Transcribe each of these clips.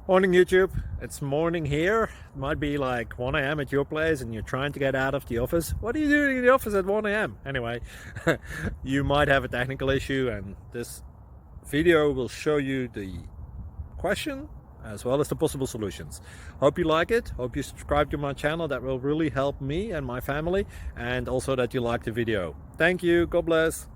Morning YouTube, it's morning here. It might be like 1 a.m. at your place and you're trying to get out of the office. What are you doing in the office at 1 a.m.? Anyway, you might have a technical issue and this video will show you the question as well as the possible solutions. Hope you like it, hope you subscribe to my channel. That will really help me and my family, and also that you like the video. Thank you, God bless.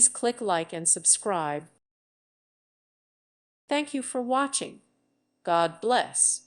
Please click like and subscribe. Thank you for watching. God bless.